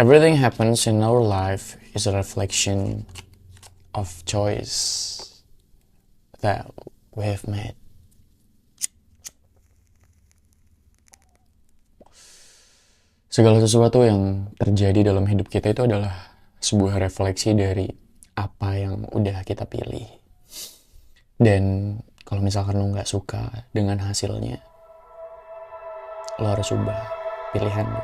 Everything happens in our life is a reflection of choice that we have made. Segala sesuatu yang terjadi dalam hidup kita itu adalah sebuah refleksi dari apa yang udah kita pilih. Dan kalau misalkan lo gak suka dengan hasilnya, lo harus ubah pilihan lo.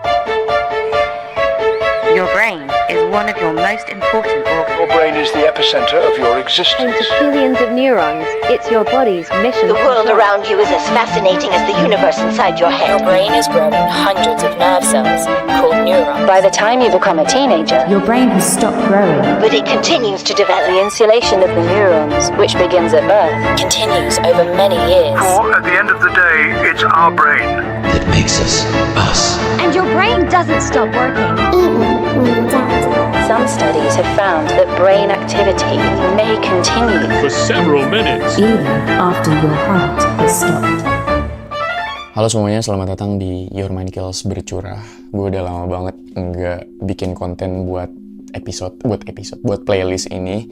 Your brain is one of your most important organs. Your brain is the epicenter of your existence. Home to billions of neurons, it's your body's mission. The world around you is as fascinating as the universe inside your head. Your brain is growing hundreds of nerve cells called neurons. By the time you become a teenager, your brain has stopped growing. But it continues to develop. The insulation of the neurons, which begins at birth, continues over many years. For at the end of the day, it's our brain that makes us us. And your brain doesn't stop working. Some studies have found that brain activity may continue for several minutes, even after your heart has stopped. Halo semuanya, selamat datang di Your Mind Kills Bercurah. Gue udah lama banget nggak bikin konten buat playlist ini.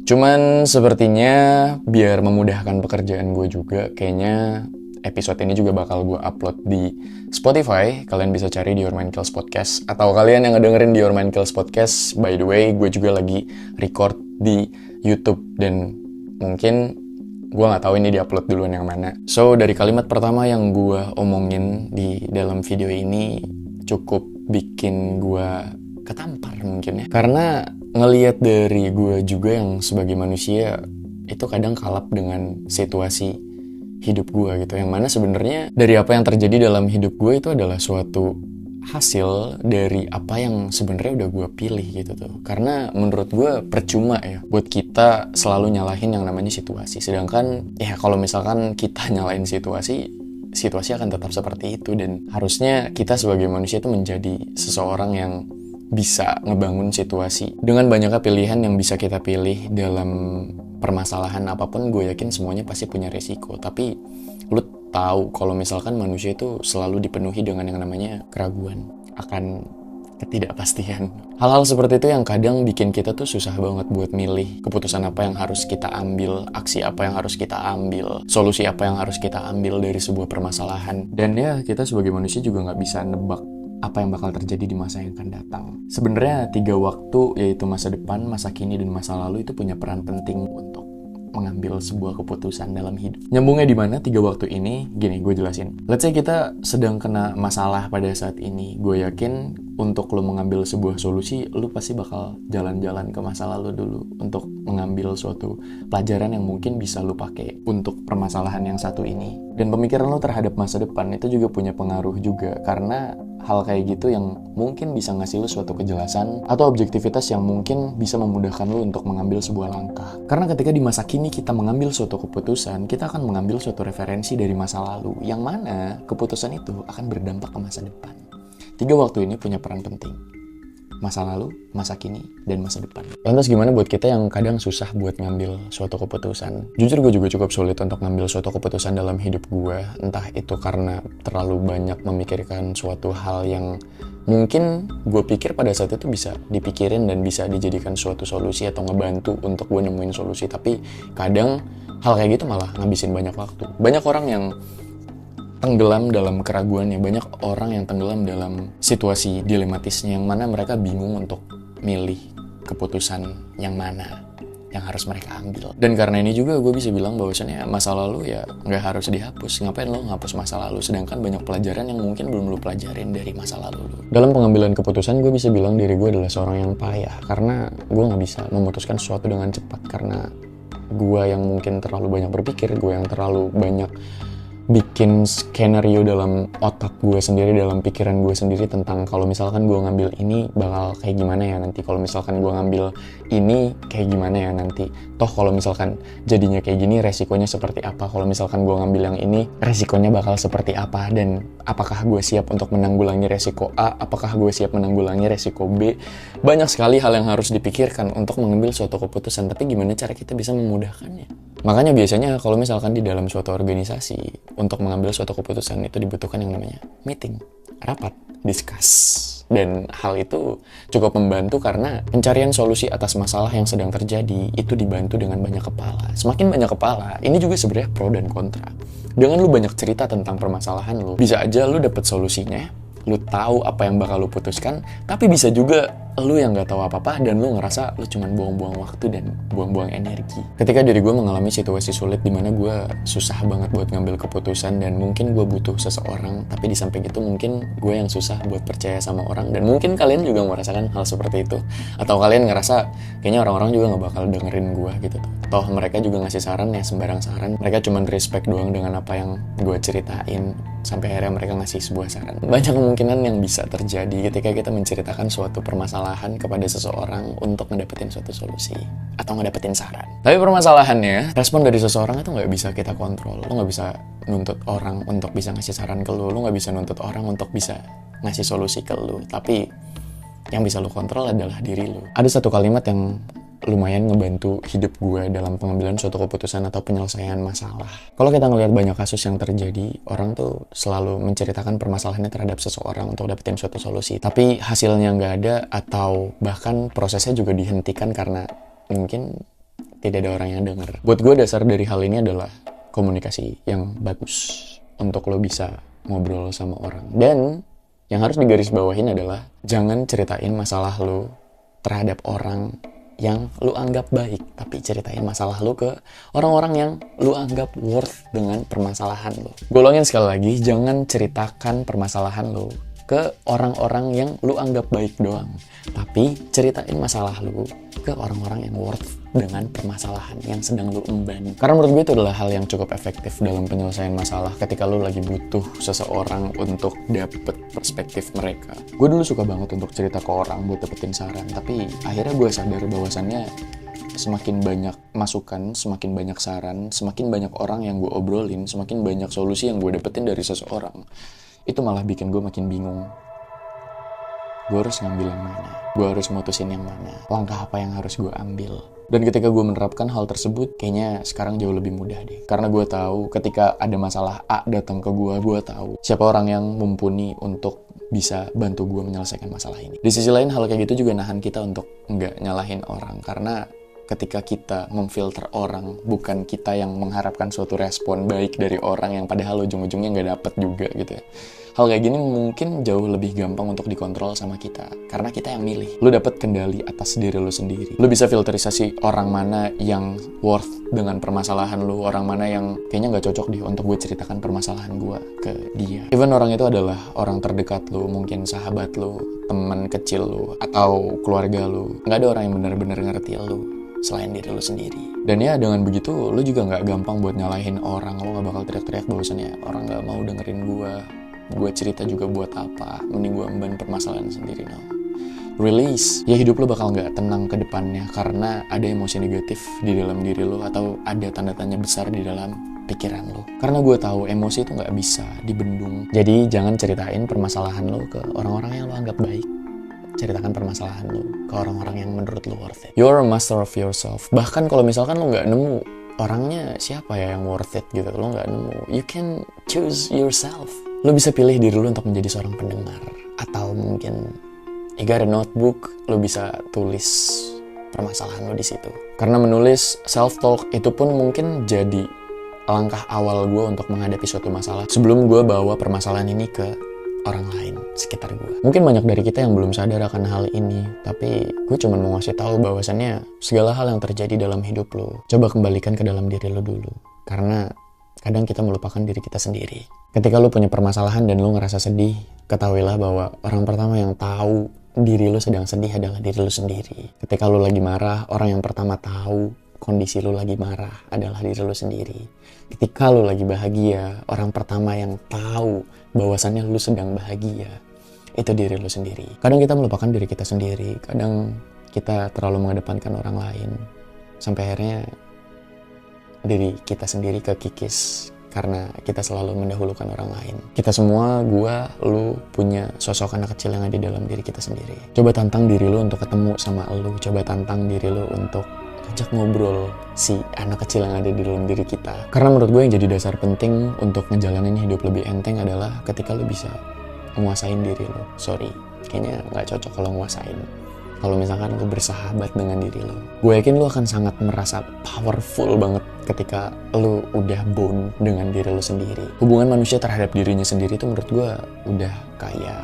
Cuman sepertinya biar memudahkan pekerjaan gue juga, kayaknya episode ini juga bakal gue upload di Spotify. Kalian bisa cari di Your Mind Kills Podcast. Atau kalian yang ngedengerin di Your Mind Kills Podcast, by the way, gue juga lagi record di YouTube. Dan mungkin gue gak tahu ini di-upload duluan yang mana. So, dari kalimat pertama yang gue omongin di dalam video ini cukup bikin gue ketampar mungkin ya. Karena ngelihat dari gue juga yang sebagai manusia itu kadang kalap dengan situasi hidup gue gitu, yang mana sebenarnya dari apa yang terjadi dalam hidup gue itu adalah suatu hasil dari apa yang sebenarnya udah gue pilih gitu tuh. Karena menurut gue percuma ya buat kita selalu nyalahin yang namanya situasi, sedangkan ya kalau misalkan kita nyalahin situasi akan tetap seperti itu. Dan harusnya kita sebagai manusia itu menjadi seseorang yang bisa ngebangun situasi. Dengan banyaknya pilihan yang bisa kita pilih dalam permasalahan apapun, gue yakin semuanya pasti punya resiko. Tapi lu tahu kalau misalkan manusia itu selalu dipenuhi dengan yang namanya keraguan akan ketidakpastian. Hal-hal seperti itu yang kadang bikin kita tuh susah banget buat milih keputusan apa yang harus kita ambil, aksi apa yang harus kita ambil, solusi apa yang harus kita ambil dari sebuah permasalahan. Dan ya, kita sebagai manusia juga nggak bisa nebak apa yang bakal terjadi di masa yang akan datang. Sebenarnya 3 waktu, yaitu masa depan, masa kini, dan masa lalu itu punya peran penting untuk mengambil sebuah keputusan dalam hidup. Nyambungnya di mana 3 waktu ini? Gini, gue jelasin. Let's say kita sedang kena masalah pada saat ini. Gue yakin untuk lo mengambil sebuah solusi, lo pasti bakal jalan-jalan ke masa lalu dulu untuk mengambil suatu pelajaran yang mungkin bisa lo pakai untuk permasalahan yang satu ini. Dan pemikiran lo terhadap masa depan itu juga punya pengaruh juga, karena hal kayak gitu yang mungkin bisa ngasih lo suatu kejelasan atau objektivitas yang mungkin bisa memudahkan lo untuk mengambil sebuah langkah. Karena ketika di masa kini kita mengambil suatu keputusan, kita akan mengambil suatu referensi dari masa lalu, yang mana keputusan itu akan berdampak ke masa depan. 3 waktu ini punya peran penting. Masa lalu, masa kini, dan masa depan. Lantas gimana buat kita yang kadang susah buat ngambil suatu keputusan? Jujur gue juga cukup sulit untuk ngambil suatu keputusan dalam hidup gue. Entah itu karena terlalu banyak memikirkan suatu hal yang mungkin gue pikir pada saat itu bisa dipikirin dan bisa dijadikan suatu solusi atau ngebantu untuk gue nemuin solusi. Tapi kadang hal kayak gitu malah ngabisin banyak waktu. Banyak orang yang tenggelam dalam keraguannya, banyak orang yang tenggelam dalam situasi dilematisnya, yang mana mereka bingung untuk milih keputusan yang mana yang harus mereka ambil. Dan karena ini juga gue bisa bilang bahwasannya masa lalu ya nggak harus dihapus. Ngapain lo ngapus masa lalu, sedangkan banyak pelajaran yang mungkin belum lo pelajarin dari masa lalu lo. Dalam pengambilan keputusan gue bisa bilang diri gue adalah seorang yang payah, karena gue nggak bisa memutuskan sesuatu dengan cepat, karena gue yang mungkin terlalu banyak berpikir, gue yang terlalu banyak bikin skenario dalam otak gue sendiri, dalam pikiran gue sendiri tentang kalau misalkan gue ngambil ini bakal kayak gimana ya nanti, kalau misalkan gue ngambil ini kayak gimana ya nanti, toh kalau misalkan jadinya kayak gini resikonya seperti apa, kalau misalkan gue ngambil yang ini resikonya bakal seperti apa, dan apakah gue siap untuk menanggulangi resiko A, apakah gue siap menanggulangi resiko B. Banyak sekali hal yang harus dipikirkan untuk mengambil suatu keputusan, tapi gimana cara kita bisa memudahkannya? Makanya biasanya kalau misalkan di dalam suatu organisasi, untuk mengambil suatu keputusan itu dibutuhkan yang namanya meeting, rapat, discuss. Dan hal itu cukup membantu karena pencarian solusi atas masalah yang sedang terjadi itu dibantu dengan banyak kepala. Semakin banyak kepala, ini juga sebenarnya pro dan kontra. Dengan lu banyak cerita tentang permasalahan lu, bisa aja lu dapet solusinya, lu tahu apa yang bakal lu putuskan, tapi bisa juga lu yang gak tahu apa-apa dan lu ngerasa lu cuman buang-buang waktu dan buang-buang energi. Ketika diri gue mengalami situasi sulit dimana gue susah banget buat ngambil keputusan dan mungkin gue butuh seseorang, tapi di samping itu mungkin gue yang susah buat percaya sama orang, dan mungkin kalian juga merasakan hal seperti itu. Atau kalian ngerasa kayaknya orang-orang juga gak bakal dengerin gue gitu tuh. Toh mereka juga ngasih saran ya sembarang saran, mereka cuman respect doang dengan apa yang gue ceritain, sampai akhirnya mereka ngasih sebuah saran. Banyak kemungkinan yang bisa terjadi ketika kita menceritakan suatu permasalahan kepada seseorang untuk ngedapetin suatu solusi atau ngedapetin saran. Tapi permasalahannya, respon dari seseorang itu nggak bisa kita kontrol. Lo nggak bisa nuntut orang untuk bisa ngasih saran ke lo nggak bisa nuntut orang untuk bisa ngasih solusi ke lo. Tapi yang bisa lo kontrol adalah diri lo. Ada satu kalimat yang lumayan ngebantu hidup gue dalam pengambilan suatu keputusan atau penyelesaian masalah. Kalau kita ngelihat banyak kasus yang terjadi, orang tuh selalu menceritakan permasalahannya terhadap seseorang untuk dapetin suatu solusi. Tapi hasilnya nggak ada atau bahkan prosesnya juga dihentikan karena mungkin tidak ada orang yang dengar. Buat gue dasar dari hal ini adalah komunikasi yang bagus untuk lo bisa ngobrol sama orang. Dan yang harus digarisbawahin adalah jangan ceritain masalah lo terhadap orang yang lu anggap baik, tapi ceritain masalah lu ke orang-orang yang lu anggap worth dengan permasalahan lu. Gue ulangin sekali lagi, jangan ceritakan permasalahan lu ke orang-orang yang lu anggap baik doang, tapi ceritain masalah lu ke orang-orang yang worth dengan permasalahan yang sedang lu emban. Karena menurut gue itu adalah hal yang cukup efektif dalam penyelesaian masalah ketika lu lagi butuh seseorang untuk dapet perspektif mereka. Gue dulu suka banget untuk cerita ke orang buat dapetin saran, tapi akhirnya gue sadar bahwasannya semakin banyak masukan, semakin banyak saran, semakin banyak orang yang gue obrolin, semakin banyak solusi yang gue dapetin dari seseorang, itu malah bikin gue makin bingung. Gue harus ngambil yang mana? Gue harus mutusin yang mana? Langkah apa yang harus gue ambil? Dan ketika gue menerapkan hal tersebut, kayaknya sekarang jauh lebih mudah deh. Karena gue tahu ketika ada masalah A datang ke gue tahu siapa orang yang mumpuni untuk bisa bantu gue menyelesaikan masalah ini. Di sisi lain, hal kayak gitu juga nahan kita untuk nggak nyalahin orang. Karena ketika kita memfilter orang, bukan kita yang mengharapkan suatu respon baik dari orang yang padahal ujung-ujungnya nggak dapet juga gitu ya. Hal kayak gini mungkin jauh lebih gampang untuk dikontrol sama kita, karena kita yang milih. Lu dapet kendali atas diri lu sendiri. Lu bisa filterisasi orang mana yang worth dengan permasalahan lu, orang mana yang kayaknya nggak cocok deh untuk gue ceritakan permasalahan gue ke dia. Even orang itu adalah orang terdekat lu, mungkin sahabat lu, teman kecil lu, atau keluarga lu. Nggak ada orang yang benar-benar ngerti lu selain diri lu sendiri. Dan ya dengan begitu lu juga nggak gampang buat nyalahin orang. Lu nggak bakal teriak-teriak bahwasannya orang nggak mau dengerin gue cerita juga buat apa, mending gue emban permasalahan sendiri. No, release. Ya hidup lu bakal nggak tenang ke depannya karena ada emosi negatif di dalam diri lu atau ada tanda tanya besar di dalam pikiran lu. Karena gue tahu emosi itu nggak bisa dibendung. Jadi jangan ceritain permasalahan lu ke orang-orang yang lu anggap baik. Ceritakan permasalahan lu ke orang-orang yang menurut lu worth it. You're a master of yourself. Bahkan kalau misalkan lu nggak nemu orangnya siapa ya yang worth it gitu, lu nggak nemu, you can choose yourself. Lu bisa pilih diri lu untuk menjadi seorang pendengar, atau mungkin you got a notebook, lu bisa tulis permasalahan lu di situ. Karena menulis self talk itu pun mungkin jadi langkah awal gue untuk menghadapi suatu masalah sebelum gue bawa permasalahan ini ke orang lain sekitar gue. Mungkin banyak dari kita yang belum sadar akan hal ini, tapi gue cuma mau ngasih tahu bahwasannya segala hal yang terjadi dalam hidup lo, coba kembalikan ke dalam diri lo dulu. Karena kadang kita melupakan diri kita sendiri. Ketika lo punya permasalahan dan lo ngerasa sedih, ketahuilah bahwa orang pertama yang tahu diri lo sedang sedih adalah diri lo sendiri. Ketika lo lagi marah, orang yang pertama tahu kondisi lo lagi marah adalah diri lo sendiri. Ketika lo lagi bahagia, orang pertama yang tahu bahwasannya lo sedang bahagia itu diri lo sendiri. Kadang kita melupakan diri kita sendiri, kadang kita terlalu mengedepankan orang lain sampai akhirnya diri kita sendiri kekikis karena kita selalu mendahulukan orang lain. Kita semua, gua, lu, punya sosok anak kecil yang ada di dalam diri kita sendiri. Coba tantang diri lu untuk ketemu sama lu. Coba tantang diri lu untuk ajak ngobrol si anak kecil yang ada di dalam diri kita. Karena menurut gue yang jadi dasar penting untuk ngejalanin hidup lebih enteng adalah ketika lo bisa nguasain diri lo. Sorry, kayaknya nggak cocok kalau nguasain. Kalau misalkan lo bersahabat dengan diri lo, gue yakin lo akan sangat merasa powerful banget ketika lo udah bond dengan diri lo sendiri. Hubungan manusia terhadap dirinya sendiri itu menurut gue udah kayak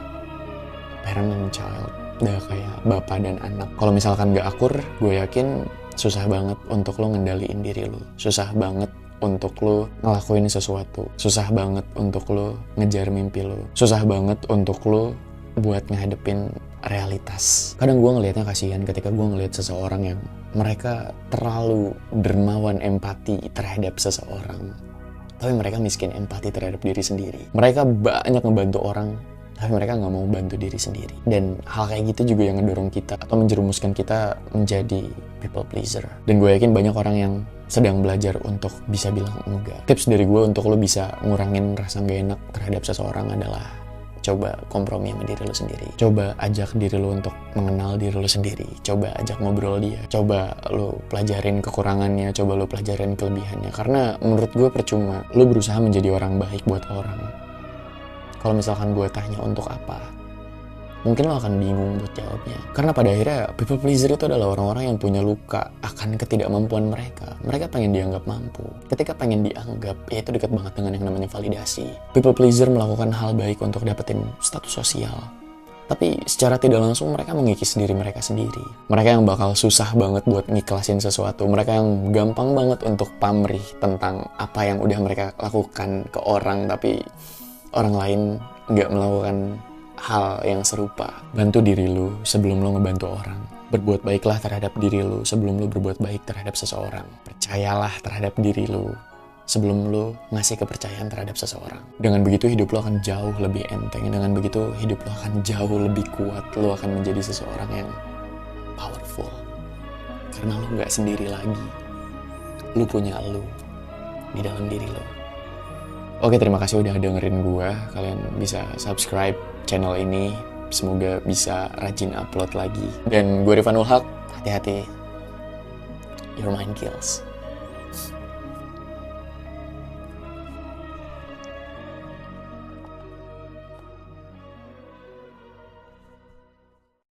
parent and child, udah kayak bapak dan anak. Kalau misalkan gak akur, gue yakin susah banget untuk lo ngendaliin diri lo. Susah banget untuk lo ngelakuin sesuatu. Susah banget untuk lo ngejar mimpi lo. Susah banget untuk lo buat ngehadepin realitas. Kadang gue ngelihatnya kasihan ketika gue ngelihat seseorang yang mereka terlalu dermawan empati terhadap seseorang, tapi mereka miskin empati terhadap diri sendiri. Mereka banyak ngebantu orang, tapi mereka nggak mau bantu diri sendiri. Dan hal kayak gitu juga yang ngedorong kita atau menjerumuskan kita menjadi people pleaser. Dan gue yakin banyak orang yang sedang belajar untuk bisa bilang enggak. Tips dari gue untuk lo bisa ngurangin rasa gak enak terhadap seseorang adalah coba kompromi sama diri lo sendiri. Coba ajak diri lo untuk mengenal diri lo sendiri. Coba ajak ngobrol dia. Coba lo pelajarin kekurangannya. Coba lo pelajarin kelebihannya. Karena menurut gue percuma lo berusaha menjadi orang baik buat orang. Kalau misalkan gue tanya untuk apa, mungkin lo akan bingung buat jawabnya. Karena pada akhirnya people pleaser itu adalah orang-orang yang punya luka akan ketidakmampuan mereka. Mereka pengen dianggap mampu. Ketika pengen dianggap, ya itu dekat banget dengan yang namanya validasi. People pleaser melakukan hal baik untuk dapetin status sosial. Tapi secara tidak langsung mereka mengikis diri mereka sendiri. Mereka yang bakal susah banget buat ngiklasin sesuatu. Mereka yang gampang banget untuk pamrih tentang apa yang udah mereka lakukan ke orang, tapi orang lain nggak melakukan hal yang serupa. Bantu diri lu sebelum lu ngebantu orang. Berbuat baiklah terhadap diri lu sebelum lu berbuat baik terhadap seseorang. Percayalah terhadap diri lu sebelum lu ngasih kepercayaan terhadap seseorang. Dengan begitu hidup lu akan jauh lebih enteng. Dengan begitu hidup lu akan jauh lebih kuat. Lu akan menjadi seseorang yang powerful. Karena lu nggak sendiri lagi. Lu punya lu di dalam diri lu. Oke, terima kasih udah dengerin gua. Kalian bisa subscribe channel ini. Semoga bisa rajin upload lagi. Dan gue Rifanul Haq, hati-hati. Your mind kills.